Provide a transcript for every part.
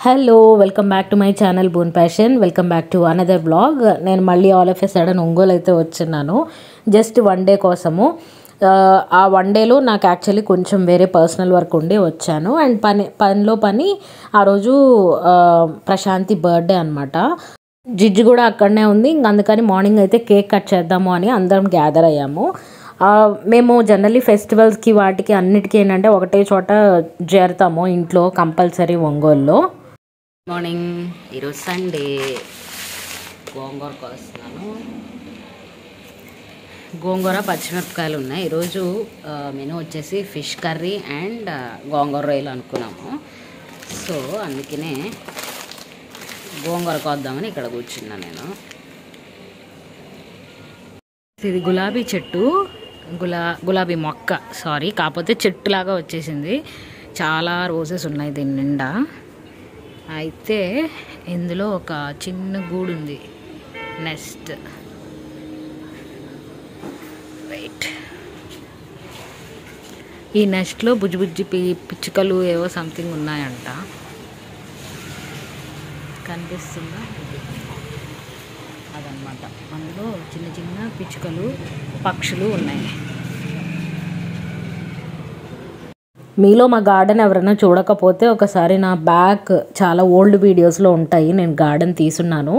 Hello welcome back to my channel boon passion. Welcome back to another blog. నేను మళ్ళీ all of a sudden Ongole అయితే వచ్చున్నాను just one day కోసము. ఆ one డేలో నాకు యాక్చువల్లీ కొంచెం వేరే పర్సనల్ వర్క్ ఉండి వచ్చాను. అండ్ పని ఆ రోజు ప్రశాంతి బర్త్డే అనమాట. జిజ్జు కూడా అక్కడనే ఉంది. ఇంక అందుకని మార్నింగ్ అయితే కేక్ కట్ చేద్దాము అని అందరం గ్యాదర్ అయ్యాము. మేము జనరల్లీ ఫెస్టివల్స్కి వాటికి అన్నిటికీ ఏంటంటే ఒకటే చోట చేరుతాము ఇంట్లో కంపల్సరీ ఒంగోలులో. మార్నింగ్ ఈరోజు సండే గోంగూర కోస్తున్నాను. గోంగూర పచ్చిమిరపకాయలు ఉన్నాయి. ఈరోజు మెనూ వచ్చేసి ఫిష్ కర్రీ అండ్ గోంగూర రొయ్యలు అనుకున్నాము. సో అందుకనే గోంగూర కోద్దామని ఇక్కడ కూర్చున్నా నేను. ఇది గులాబీ చెట్టు, గులాబీ మొక్క కాకపోతే చెట్టులాగా వచ్చేసింది. చాలా రోజెస్ ఉన్నాయి దీని నిండా. అయితే ఇందులో ఒక చిన్న గూడు ఉంది, నెస్ట్. రైట్, ఈ నెస్ట్లో బుజ్జి పిచ్చుకలు ఏవో సంథింగ్ ఉన్నాయంట. కనిపిస్తుందా? అదనమాట, అందులో చిన్న చిన్న పిచ్చుకలు పక్షులు ఉన్నాయి. మీలో మా గార్డెన్ ఎవరైనా చూడకపోతే ఒకసారి నా బ్యాక్ చాలా ఓల్డ్ వీడియోస్లో ఉంటాయి. నేను గార్డెన్ తీసున్నాను.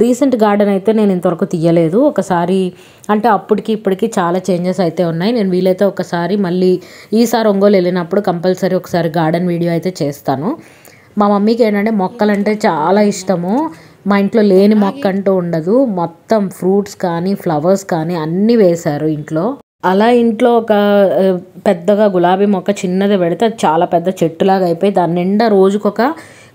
రీసెంట్ గార్డెన్ అయితే నేను ఇంతవరకు తీయలేదు. ఒకసారి అంటే అప్పటికి ఇప్పటికి చాలా చేంజెస్ అయితే ఉన్నాయి. నేను వీలైతే ఒకసారి మళ్ళీ ఈసారి ఒంగోలు వెళ్ళినప్పుడు కంపల్సరీ ఒకసారి గార్డెన్ వీడియో అయితే చేస్తాను. మా మమ్మీకి ఏంటంటే మొక్కలంటే చాలా ఇష్టము. మా ఇంట్లో లేని మొక్క అంటూ ఉండదు. మొత్తం ఫ్రూట్స్ కానీ ఫ్లవర్స్ కానీ అన్నీ వేశారు ఇంట్లో. అలా ఇంట్లో ఒక పెద్దగా గులాబీ మొక్క చిన్నది పెడితే అది చాలా పెద్ద చెట్టులాగా అయిపోయి దాని నిండా రోజుకొక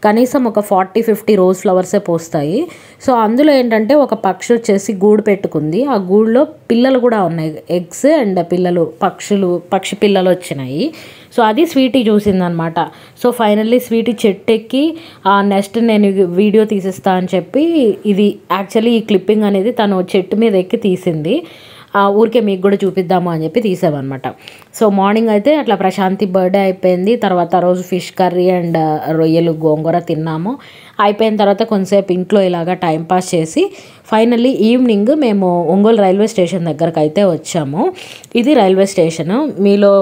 కనీసం ఒక 40-50 రోజ్ ఫ్లవర్సే పోస్తాయి. సో అందులో ఏంటంటే ఒక పక్షి వచ్చేసి గూడు పెట్టుకుంది. ఆ గూడులో పిల్లలు కూడా ఉన్నాయి, ఎగ్స్ అండ్ పక్షి పిల్లలు వచ్చినాయి. సో అది స్వీటీ చూసిందనమాట. సో ఫైనల్లీ స్వీటీ చెట్టు ఎక్కి ఆ నెక్స్ట్ నేను వీడియో తీసిస్తా అని చెప్పి, ఇది యాక్చువల్లీ ఈ క్లిప్పింగ్ అనేది తను చెట్టు మీద ఎక్కి తీసింది. ఊరికే మీకు కూడా చూపిద్దాము అని చెప్పి తీసామన్నమాట. సో మార్నింగ్ అయితే అట్లా ప్రశాంతి బర్త్డే అయిపోయింది. తర్వాత రోజు ఫిష్ కర్రీ అండ్ రొయ్యలు గోంగూర తిన్నాము. అయిపోయిన తర్వాత కొంతసేపు ఇంట్లో ఇలాగా టైంపాస్ చేసి ఫైనల్లీ ఈవినింగ్ మేము ఒంగోలు రైల్వే స్టేషన్ దగ్గరకు అయితే వచ్చాము. ఇది రైల్వే స్టేషను. మీలో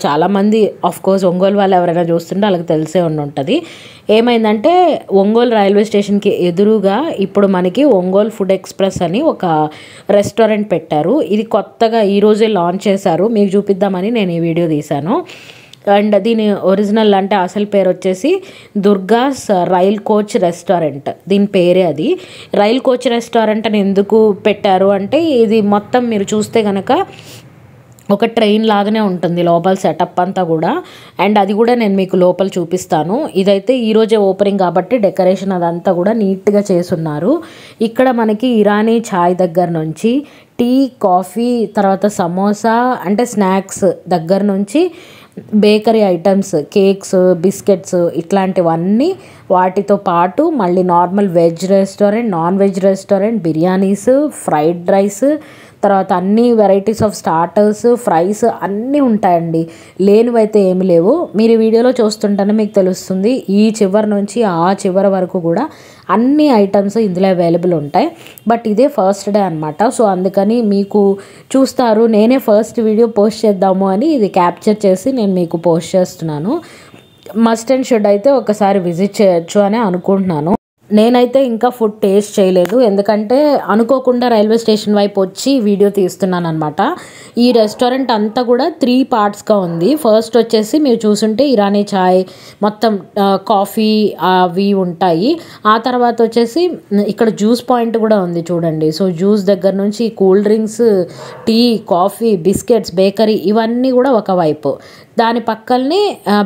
చాలామంది ఆఫ్కోర్స్ ఒంగోలు వాళ్ళు ఎవరైనా చూస్తుంటే వాళ్ళకి తెలిసే ఉంటుంది. ఏమైందంటే ఒంగోలు రైల్వే స్టేషన్కి ఎదురుగా ఇప్పుడు మనకి ఒంగోలు ఫుడ్ ఎక్స్ప్రెస్ అని ఒక రెస్టారెంట్ పెట్టారు. ఇది కొత్తగా ఈరోజే లాంచ్ చేశారు. మీకు చూపిద్దామని నేను ఈ వీడియో తీశాను. అండ్ దీని ఒరిజినల్ అంటే అసలు పేరు వచ్చేసి దుర్గాస్ రైల్ కోచ్ రెస్టారెంట్. దీని పేరే అది. రైల్ కోచ్ రెస్టారెంట్ అని ఎందుకు పెట్టారు అంటే, ఇది మొత్తం మీరు చూస్తే కనుక ఒక ట్రైన్ లాగానే ఉంటుంది లోపల సెటప్ అంతా కూడా. అండ్ అది కూడా నేను మీకు లోపల చూపిస్తాను. ఇదైతే ఈరోజే ఓపెనింగ్ కాబట్టి డెకరేషన్ అదంతా కూడా నీట్గా చేసున్నారు. ఇక్కడ మనకి ఇరానీ ఛాయ్ దగ్గర నుంచి టీ, కాఫీ, తర్వాత సమోసా అంటే స్నాక్స్ దగ్గర నుంచి బేకరీ ఐటమ్స్, కేక్స్, బిస్కెట్స్ ఇట్లాంటివన్నీ, వాటితో పాటు మళ్ళీ normal veg restaurant, non veg restaurant, biryanis, fried rice, తర్వాత అన్ని వెరైటీస్ ఆఫ్ స్టార్టర్స్, ఫ్రైస్ అన్నీ ఉంటాయండి. లేనివైతే ఏమి లేవు. మీరు ఈ వీడియోలో చూస్తుంటేనే మీకు తెలుస్తుంది. ఈ చివరి నుంచి ఆ చివరి వరకు కూడా అన్ని ఐటమ్స్ ఇందులో అవైలబుల్ ఉంటాయి. బట్ ఇదే ఫస్ట్ డే అనమాట. సో అందుకని మీకు చూస్తారు, నేనే ఫస్ట్ వీడియో పోస్ట్ చేద్దాము అని ఇది క్యాప్చర్ చేసి నేను మీకు పోస్ట్ చేస్తున్నాను. మస్ట్ అండ్ షుడ్ అయితే ఒకసారి విజిట్ చేయొచ్చు అని అనుకుంటున్నాను. నేనైతే ఇంకా ఫుడ్ టేస్ట్ చేయలేదు, ఎందుకంటే అనుకోకుండా రైల్వే స్టేషన్ వైపు వచ్చి వీడియో తీస్తున్నాను అనమాట. ఈ రెస్టారెంట్ అంతా కూడా 3 పార్ట్స్గా ఉంది. ఫస్ట్ వచ్చేసి మీరు చూసుంటే ఇరానీ ఛాయ్, మొత్తం కాఫీ అవి ఉంటాయి. ఆ తర్వాత వచ్చేసి ఇక్కడ జ్యూస్ పాయింట్ కూడా ఉంది చూడండి. సో జ్యూస్ దగ్గర నుంచి cool drinks, tea, coffee, biscuits, bakery ఇవన్నీ కూడా ఒకవైపు. దాని పక్కనే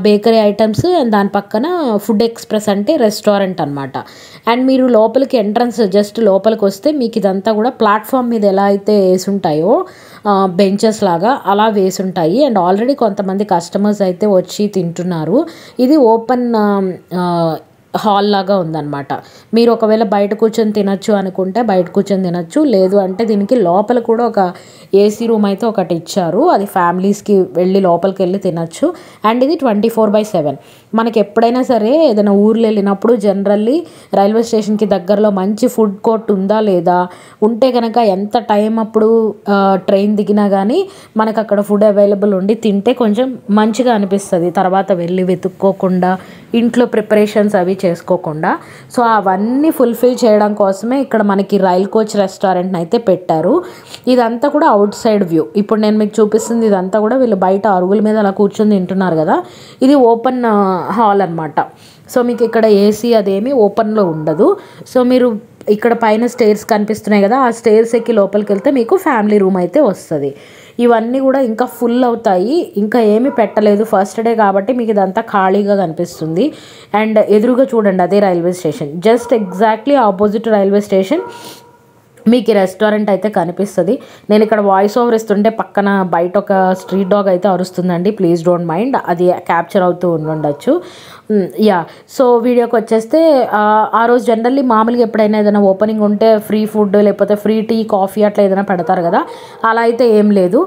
బేకరీ ఐటమ్స్, దాని పక్కన ఫుడ్ ఎక్స్ప్రెస్ అంటే రెస్టారెంట్ అనమాట. అండ్ మీరు లోపలికి ఎంట్రన్స్ జస్ట్ లోపలికి వస్తే మీకు ఇదంతా కూడా ప్లాట్ఫామ్ మీద ఎలా అయితే వేసుంటాయో బెంచెస్ లాగా అలా వేసుంటాయి. అండ్ ఆల్రెడీ కొంతమంది కస్టమర్స్ అయితే వచ్చి తింటున్నారు. ఇది ఓపెన్ హాల్ లాగా ఉందన్నమాట. మీరు ఒకవేళ బయట కూర్చొని తినచ్చు అనుకుంటే బయట కూర్చొని తినచ్చు, లేదు అంటే దీనికి లోపల కూడా ఒక ఏసీ రూమ్ అయితే ఒకటి ఇచ్చారు. అది ఫ్యామిలీస్కి వెళ్ళి లోపలికి వెళ్ళి తినచ్చు. అండ్ ఇది 24/7. మనకి ఎప్పుడైనా సరే ఏదైనా ఊర్లో వెళ్ళినప్పుడు జనరల్లీ రైల్వే స్టేషన్కి దగ్గరలో మంచి ఫుడ్ కోర్ట్ ఉందా లేదా, ఉంటే కనుక ఎంత టైం అప్పుడు ట్రైన్ దిగినా కానీ మనకు అక్కడ ఫుడ్ అవైలబుల్ ఉండి తింటే కొంచెం మంచిగా అనిపిస్తుంది, తర్వాత వెళ్ళి వెతుక్కోకుండా ఇంట్లో ప్రిపరేషన్స్ అవి చేసుకోకుండా. సో అవన్నీ ఫుల్ఫిల్ చేయడం కోసమే ఇక్కడ మనకి రైల్ కోచ్ రెస్టారెంట్ని అయితే పెట్టారు. ఇదంతా కూడా అవుట్ సైడ్ వ్యూ. ఇప్పుడు నేను మీకు చూపిస్తుంది ఇదంతా కూడా వీళ్ళు బయట అరుగుల మీద అలా కూర్చొని తింటున్నారు కదా, ఇది ఓపెన్ హాల్ అనమాట. సో మీకు ఇక్కడ ఏసీ అదేమి ఓపెన్లో ఉండదు. సో మీరు ఇక్కడ పైన స్టేర్స్ కనిపిస్తున్నాయి కదా, ఆ స్టేర్స్ ఎక్కి లోపలికి వెళ్తే మీకు ఫ్యామిలీ రూమ్ అయితే వస్తుంది. ఇవన్నీ కూడా ఇంకా ఫుల్ అవుతాయి, ఇంకా ఏమీ పెట్టలేదు, ఫస్ట్ డే కాబట్టి మీకు ఇదంతా ఖాళీగా కనిపిస్తుంది. అండ్ ఎదురుగా చూడండి అదే railway station, just exactly opposite railway station మీకు ఈ రెస్టారెంట్ అయితే కనిపిస్తుంది. నేను ఇక్కడ వాయిస్ ఓవర్ ఇస్తుంటే పక్కన బయట ఒక స్ట్రీట్ డాగ్ అయితే అరుస్తుందండి, ప్లీజ్ డోంట్ మైండ్, అది క్యాప్చర్ అవుతూ ఉండొచ్చు. యా, సో వీడియోకి వచ్చేస్తే ఆ రోజు జనరల్లీ మామూలుగా ఎప్పుడైనా ఏదైనా ఓపెనింగ్ ఉంటే ఫ్రీ ఫుడ్ లేకపోతే ఫ్రీ టీ కాఫీ అట్లా ఏదైనా పెడతారు కదా, అలా అయితే ఏం లేదు.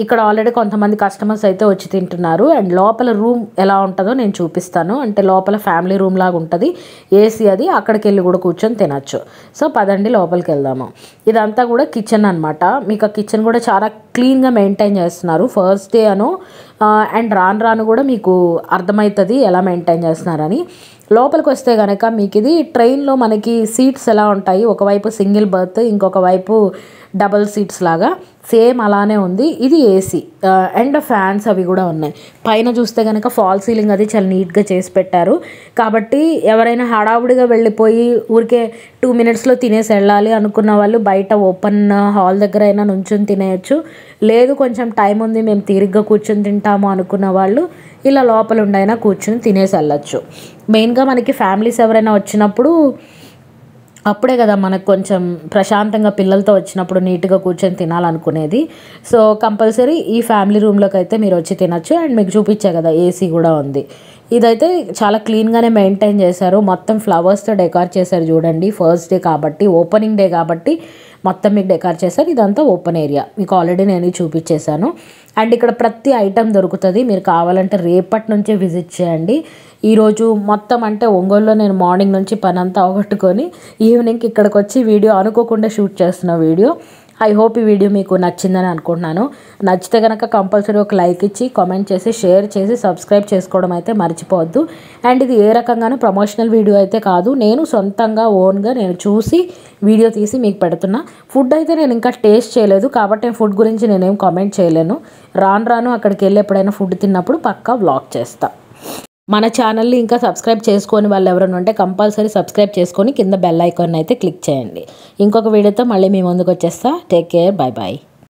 ఇక్కడ ఆల్రెడీ కొంతమంది కస్టమర్స్ అయితే వచ్చి తింటున్నారు. అండ్ లోపల రూమ్ ఎలా ఉంటుందో నేను చూపిస్తాను. అంటే లోపల ఫ్యామిలీ రూమ్ లాగా ఉంటుంది, ఏసీ అది, అక్కడికి వెళ్ళి కూడా కూర్చొని తినచ్చు. సో పదండి లోపలికి వెళ్దాము. ఇదంతా కూడా కిచెన్ అనమాట. మీకు ఆ కిచెన్ కూడా చాలా క్లీన్గా మెయింటైన్ చేస్తున్నారు ఫస్ట్ డే అను. అండ్ రాను రాను కూడా మీకు అర్థమవుతుంది ఎలా మెయింటైన్ చేస్తున్నారని. లోపలికి వస్తే కనుక మీకు ఇది ట్రైన్లో మనకి సీట్స్ ఎలా ఉంటాయి, ఒకవైపు సింగిల్ బర్త్ ఇంకొక వైపు డబల్ సీట్స్ లాగా సేమ్ అలానే ఉంది. ఇది ఏసీ అండ్ ఫ్యాన్స్ అవి కూడా ఉన్నాయి. పైన చూస్తే కనుక ఫాల్ సీలింగ్ అది చాలా నీట్గా చేసి పెట్టారు. కాబట్టి ఎవరైనా హడావుడిగా వెళ్ళిపోయి ఊరికే 2 minutesలో తినేసి వెళ్ళాలి అనుకున్న వాళ్ళు బయట ఓపెన్ హాల్ దగ్గర అయినా నుంచుని తినేయచ్చు. లేదు కొంచెం టైం ఉంది మేము తీరిగ్గా కూర్చొని తింటాము అనుకున్న వాళ్ళు ఇలా లోపల ఉండైనా కూర్చొని తినేసి వెళ్ళచ్చు. మెయిన్గా మనకి ఫ్యామిలీస్ ఎవరైనా వచ్చినప్పుడు అప్పుడే కదా మనకు కొంచెం ప్రశాంతంగా పిల్లలతో వచ్చినప్పుడు నీట్గా కూర్చొని తినాలనుకునేది. సో కంపల్సరీ ఈ ఫ్యామిలీ రూమ్లోకి అయితే మీరు వచ్చి తినచ్చు. అండ్ మీకు చూపించే కదా ఏసీ కూడా ఉంది. ఇదైతే చాలా క్లీన్గానే మెయింటైన్ చేశారు, మొత్తం ఫ్లవర్స్తో డెకార్ చేశారు చూడండి. ఫస్ట్ డే కాబట్టి, ఓపెనింగ్ డే కాబట్టి మొత్తం మీకు డెకార్ చేశారు. ఇదంతా ఓపెన్ ఏరియా, మీకు ఆల్రెడీ నేను చూపించేశాను. అండ్ ఇక్కడ ప్రతి ఐటెం దొరుకుతుంది, మీరు కావాలంటే రేపటి నుంచే విజిట్ చేయండి. ఈరోజు మొత్తం అంటే ఒంగోలులో నేను మార్నింగ్ నుంచి పని అంతా అవగొట్టుకొని ఈవినింగ్కి ఇక్కడికి వచ్చి వీడియో అనుకోకుండా షూట్ చేస్తున్న వీడియో. ఐ హోప్ ఈ వీడియో మీకు నచ్చిందని అనుకుంటున్నాను. నచ్చితే కనుక కంపల్సరీ ఒక లైక్ ఇచ్చి కామెంట్ చేసి షేర్ చేసి సబ్స్క్రైబ్ చేసుకోవడం అయితే మర్చిపోవద్దు. అండ్ ఇది ఏ రకంగానూ ప్రమోషనల్ వీడియో అయితే కాదు, నేను సొంతంగా ఓన్గా నేను చూసి వీడియో తీసి మీకు పెడుతున్నా. ఫుడ్ అయితే నేను ఇంకా టేస్ట్ చేయలేదు కాబట్టి ఫుడ్ గురించి నేనేం కామెంట్ చేయలేను. రాను అక్కడికి వెళ్ళి ఎప్పుడైనా ఫుడ్ తిన్నప్పుడు పక్కా వ్లాగ్ చేస్తా. మన ఛానల్ని ఇంకా సబ్స్క్రైబ్ చేసుకొని వాళ్ళు ఎవరైనా ఉంటే కంపల్సరీ సబ్స్క్రైబ్ చేసుకొని కింద బెల్ ఐకాన్ అయితే క్లిక్ చేయండి. ఇంకొక వీడియోతో మళ్ళీ మీ ముందుకు వచ్చేస్తా. Take care, bye bye.